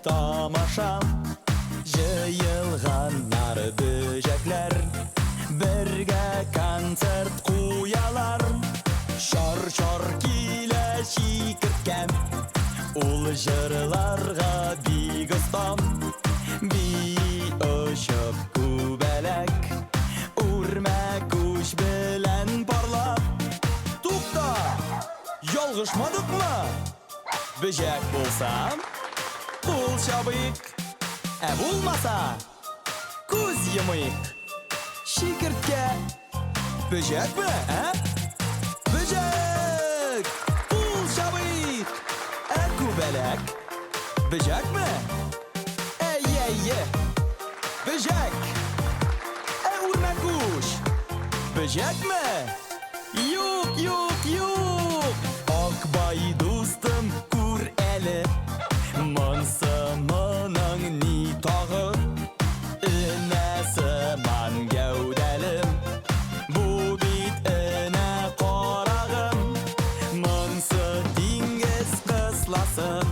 tamaşa. Jıyılganlar böcekler birge konsert kuyalar. Şor kile şikirtken ul jırlarga big ustam. Bi ışıp kubelek urme kuş bilen parlap. Tukta, yolgışmadık mı? Böcek bulsam kul şabıyık, bulmasa kuz yımıyık. Şikirtke böcek mi? Böcek kul şabıyık, kubelek böcek mi? Ye böcek, urme kuş böcek mi? Yok Akbay dostum kur eli Mansımının nitağı İnesi man gövdelim Bu bit ine qarağım Mansı dingiz kıslasın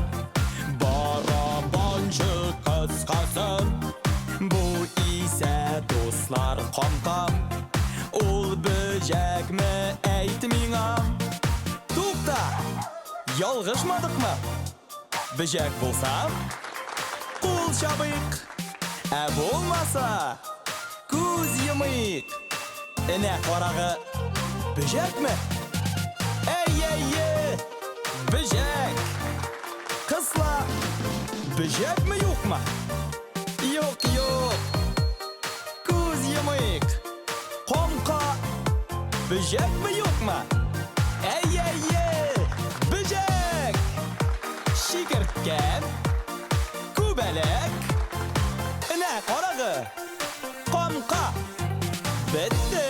Barabancı kıskasın Bu ise dostlar kankam Ol böcek mi eytmingam Tukta, yalgışmadık mı? Böcek bulsam kul şabıyık, bulmasa kuz yımıyık. Ne qarağı böcek mi? Ey böcek kızla böcek mi yok mu? Yok kuz yımıyık. Konka böcek mi yok mu? Ey böcek şikirtken kubelek ne qarağı konka bitti.